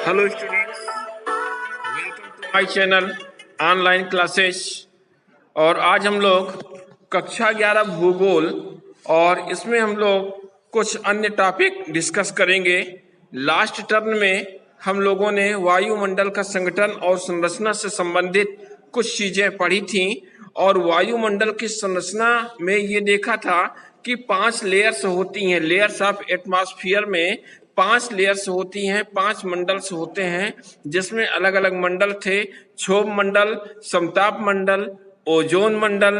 Hello students, welcome to my channel online classes. और आज हम लोग कक्षा 11 भूगोल और इसमें हम लोग कुछ अन्य टॉपिक डिस्कस करेंगे। लास्ट टर्म में हम लोगों ने वायुमंडल का संगठन और संरचना से संबंधित कुछ चीजें पढ़ी थी और वायुमंडल की संरचना में ये देखा था कि 5 लेयर्स होती हैं। लेयर्स ऑफ एटमॉस्फेयर में 5 लेयर्स होती हैं, 5 मंडल्स होते हैं, जिसमें अलग अलग मंडल थे। क्षोभ मंडल, समताप मंडल, ओजोन मंडल,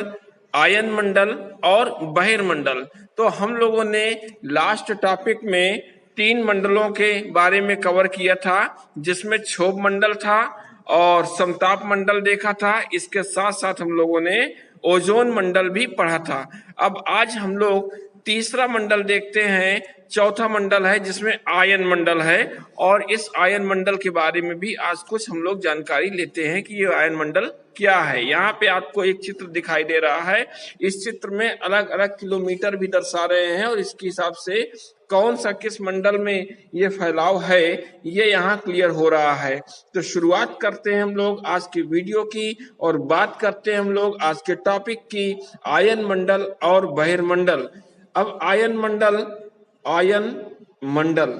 आयन मंडल और बहिर्मंडल। तो हम लोगों ने लास्ट टॉपिक में 3 मंडलों के बारे में कवर किया था, जिसमें क्षोभ मंडल था और समताप मंडल देखा था। इसके साथ साथ हम लोगों ने ओजोन मंडल भी पढ़ा था। अब आज हम लोग तीसरा मंडल देखते हैं। चौथा मंडल है जिसमें आयन मंडल है और इस आयन मंडल के बारे में भी आज कुछ हम लोग जानकारी लेते हैं कि ये आयन मंडल क्या है। यहाँ पे आपको एक चित्र दिखाई दे रहा है। इस चित्र में अलग अलग किलोमीटर भी दर्शा रहे हैं और इसके हिसाब से कौन सा किस मंडल में ये फैलाव है ये यहाँ क्लियर हो रहा है। तो शुरुआत करते हैं हम लोग आज की वीडियो की और बात करते हैं हम लोग आज के टॉपिक की, आयन मंडल और बहिर्मंडल। अब आयन मंडल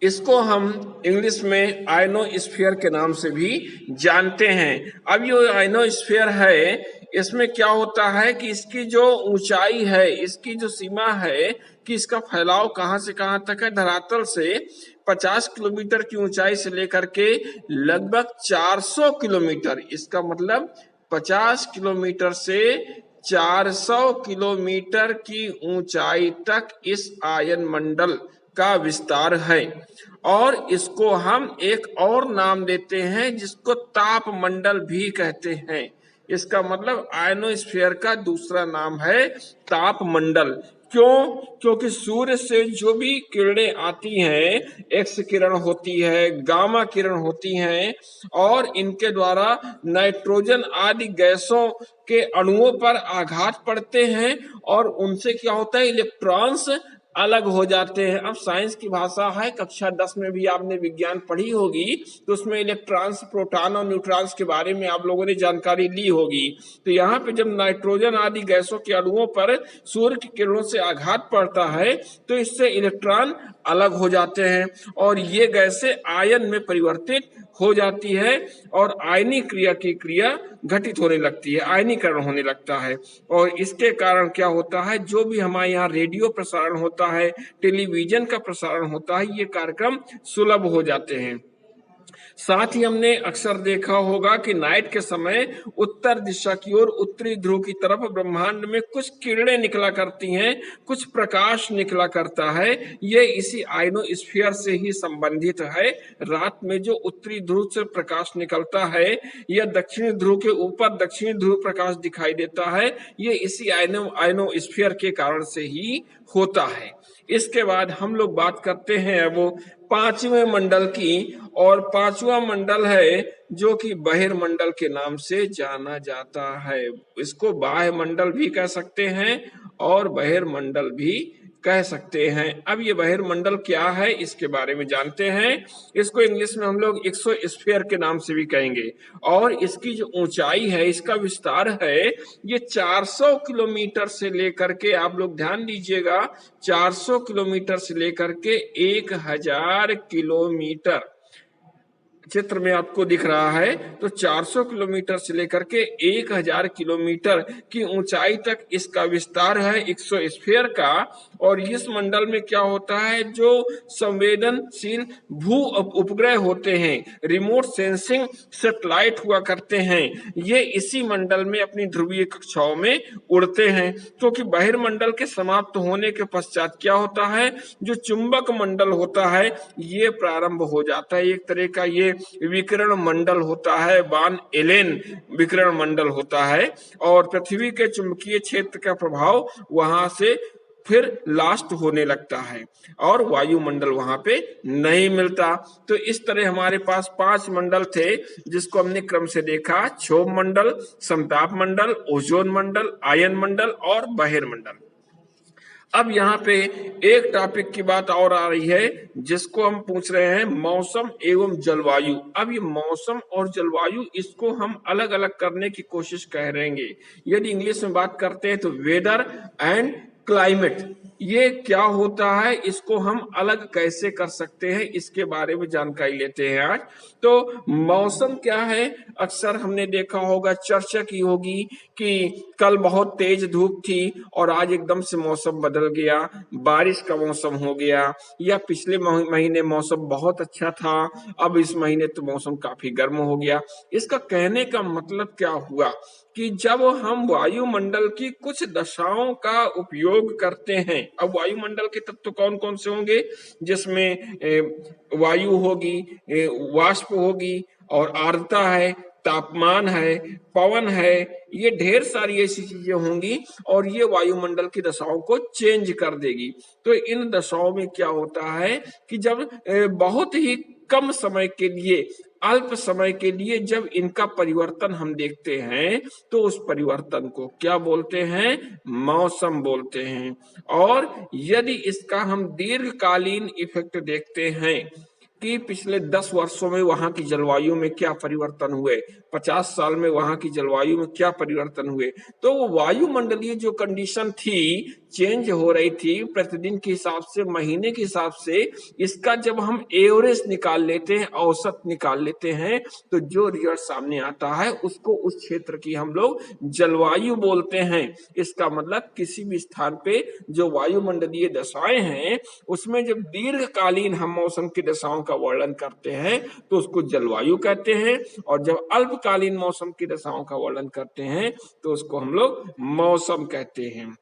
इसको हम इंग्लिश में आयनोस्फीयर के नाम से भी जानते हैं। अब ये आयनोस्फीयर है, इसमें क्या होता है कि इसकी जो ऊंचाई है, इसकी जो सीमा है कि इसका फैलाव कहां से कहां तक है, धरातल से 50 किलोमीटर की ऊंचाई से लेकर के लगभग 400 किलोमीटर, इसका मतलब 50 किलोमीटर से 400 किलोमीटर की ऊंचाई तक इस आयन मंडल का विस्तार है। और इसको हम एक और नाम देते हैं जिसको ताप मंडल भी कहते हैं। इसका मतलब आयनोस्फीयर का दूसरा नाम है ताप मंडल। क्यों? क्योंकि सूर्य से जो भी किरणें आती हैं, एक्स किरण होती है, गामा किरण होती हैं और इनके द्वारा नाइट्रोजन आदि गैसों के अणुओं पर आघात पड़ते हैं और उनसे क्या होता है, इलेक्ट्रॉन्स अलग हो जाते हैं। अब साइंस की भाषा है, कक्षा 10 में भी आपने विज्ञान पढ़ी होगी, तो उसमें इलेक्ट्रॉन्स, प्रोटॉन और न्यूट्रॉन्स के बारे में आप लोगों ने जानकारी ली होगी। तो यहाँ पे जब नाइट्रोजन आदि गैसों के अणुओं पर सूर्य की किरणों से आघात पड़ता है तो इससे इलेक्ट्रॉन अलग हो जाते हैं और ये गैसें आयन में परिवर्तित हो जाती है और आयनीय क्रिया की क्रिया घटित होने लगती है, आयनीकरण होने लगता है। और इसके कारण क्या होता है, जो भी हमारे यहाँ रेडियो प्रसारण होता है, टेलीविजन का प्रसारण होता है, ये कार्यक्रम सुलभ हो जाते हैं। साथ ही हमने अक्सर देखा होगा कि नाइट के समय उत्तर दिशा की ओर, उत्तरी ध्रुव की तरफ ब्रह्मांड में कुछ किरणें निकला करती हैं, कुछ प्रकाश निकला करता है। ये इसी आयनोस्फीयर से ही संबंधित है। रात में जो उत्तरी ध्रुव से प्रकाश निकलता है या दक्षिणी ध्रुव के ऊपर दक्षिणी ध्रुव प्रकाश दिखाई देता है, ये इसी आयनोस्फीयर के कारण से ही होता है। इसके बाद हम लोग बात करते हैं वो 5वें मंडल की, और 5वां मंडल है जो कि बहिर्मंडल के नाम से जाना जाता है। इसको बाह्य मंडल भी कह सकते हैं और बहिर्मंडल भी कह सकते हैं। अब ये बहिर्मंडल क्या है इसके बारे में जानते हैं। इसको इंग्लिश में हम लोग एक्सोस्फीयर के नाम से भी कहेंगे और इसकी जो ऊंचाई है, इसका विस्तार है, ये 400 किलोमीटर से लेकर के, आप लोग ध्यान दीजिएगा, 400 किलोमीटर से लेकर के 1000 किलोमीटर चित्र में आपको दिख रहा है। तो 400 किलोमीटर से लेकर के 1000 किलोमीटर की ऊंचाई तक इसका विस्तार है एक्सोस्फीयर का। और इस मंडल में क्या होता है, जो संवेदनशील भू उपग्रह होते हैं, रिमोट सेंसिंग सैटेलाइट हुआ करते हैं, ये इसी मंडल में अपनी ध्रुवीय कक्षाओं में उड़ते हैं। क्योंकि बहिर्मंडल के समाप्त होने के पश्चात क्या होता है, जो चुंबक मंडल होता है ये प्रारंभ हो जाता है। एक तरह का ये विकिरण मंडल होता है, वान एलेन विकिरण मंडल होता है और पृथ्वी के चुंबकीय क्षेत्र का प्रभाव वहां से फिर लास्ट होने लगता है और वायुमंडल वहां पे नहीं मिलता। तो इस तरह हमारे पास 5 मंडल थे जिसको हमने क्रम से देखा, क्षोभ मंडल, समताप मंडल, ओजोन मंडल, आयन मंडल और बहिर्मंडल। अब यहाँ पे एक टॉपिक की बात और आ रही है जिसको हम पूछ रहे हैं मौसम एवं जलवायु। अब ये मौसम और जलवायु इसको हम अलग अलग करने की कोशिश कर रहेंगे। यदि इंग्लिश में बात करते हैं तो वेदर एंड क्लाइमेट, ये क्या होता है, इसको हम अलग कैसे कर सकते हैं, इसके बारे में जानकारी लेते हैं आज। तो मौसम क्या है, अक्सर हमने देखा होगा, चर्चा की होगी कि कल बहुत तेज धूप थी और आज एकदम से मौसम बदल गया, बारिश का मौसम हो गया, या पिछले महीने मौसम बहुत अच्छा था, अब इस महीने तो मौसम काफी गर्म हो गया। इसका कहने का मतलब क्या हुआ कि जब हम वायुमंडल की कुछ दशाओं का उपयोग करते हैं, अब वायुमंडल के तत्व कौन कौन से होंगे, जिसमें वायु होगी, वाष्प होगी और आर्द्रता है, तापमान है, पवन है, ये ढेर सारी ऐसी चीजें होंगी और ये वायुमंडल की दशाओं को चेंज कर देगी। तो इन दशाओं में क्या होता है कि जब बहुत ही कम समय के लिए, अल्प समय के लिए जब इनका परिवर्तन हम देखते हैं तो उस परिवर्तन को क्या बोलते हैं, मौसम बोलते हैं। और यदि इसका हम दीर्घकालीन इफेक्ट देखते हैं कि पिछले 10 वर्षों में वहां की जलवायु में क्या परिवर्तन हुए, 50 साल में वहां की जलवायु में क्या परिवर्तन हुए, तो वो वायुमंडलीय जो कंडीशन थी, चेंज हो रही थी प्रतिदिन के हिसाब से, महीने के हिसाब से, इसका जब हम एवरेज निकाल लेते हैं, औसत निकाल लेते हैं, तो जो रिजल्ट सामने आता है उसको उस क्षेत्र की हम लोग जलवायु बोलते हैं। इसका मतलब किसी भी स्थान पे जो वायुमंडलीय दशाएं हैं उसमें जब दीर्घकालीन हम मौसम की दशाओं का वर्णन करते हैं तो उसको जलवायु कहते हैं, और जब अल्पकालीन मौसम की दशाओं का वर्णन करते हैं तो उसको हम लोग मौसम कहते हैं।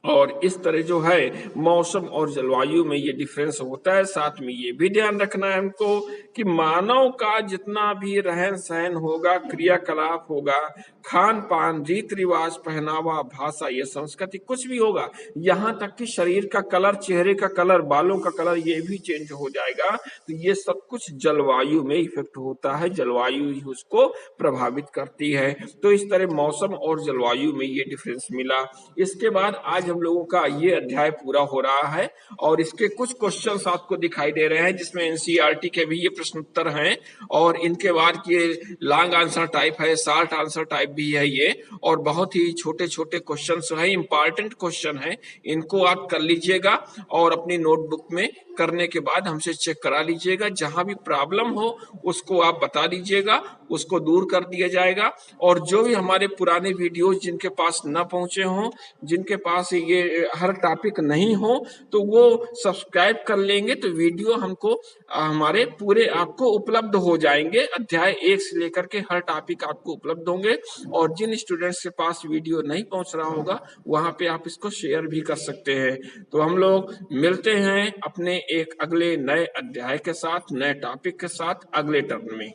और इस तरह जो है मौसम और जलवायु में ये डिफरेंस होता है। साथ में ये भी ध्यान रखना है हमको कि मानव का जितना भी रहन सहन होगा, क्रियाकलाप होगा, खान पान, रीति रिवाज, पहनावा, भाषा, ये संस्कृति, कुछ भी होगा, यहाँ तक कि शरीर का कलर, चेहरे का कलर, बालों का कलर, ये भी चेंज हो जाएगा। तो ये सब कुछ जलवायु में इफेक्ट होता है, जलवायु ही उसको प्रभावित करती है। तो इस तरह मौसम और जलवायु में ये डिफरेंस मिला। इसके बाद आज हम लोगों का ये अध्याय पूरा हो रहा है और इसके कुछ क्वेश्चंस आपको दिखाई दे रहे हैं जिसमें एनसीईआरटी के भी ये प्रश्न उत्तर हैं, और इनके बाद ये लॉन्ग आंसर टाइप है, शॉर्ट आंसर टाइप भी है ये, और बहुत ही छोटे छोटे क्वेश्चंस है, इंपॉर्टेंट क्वेश्चन है, इनको आप कर लीजिएगा और अपनी नोटबुक में करने के बाद हमसे चेक करा लीजिएगा। जहां भी प्रॉब्लम हो उसको आप बता दीजिएगा, उसको दूर कर दिया जाएगा। और जो भी हमारे पुराने वीडियोस जिनके पास न पहुंचे हों, जिनके पास ये हर टॉपिक नहीं हो, तो वो सब्सक्राइब कर लेंगे तो वीडियो हमको हमारे पूरे आपको उपलब्ध हो जाएंगे। अध्याय 1 से लेकर के हर टॉपिक आपको उपलब्ध होंगे, और जिन स्टूडेंट्स के पास वीडियो नहीं पहुंच रहा होगा वहां पे आप इसको शेयर भी कर सकते हैं। तो हम लोग मिलते हैं अपने एक अगले नए अध्याय के साथ, नए टॉपिक के साथ अगले टर्म में।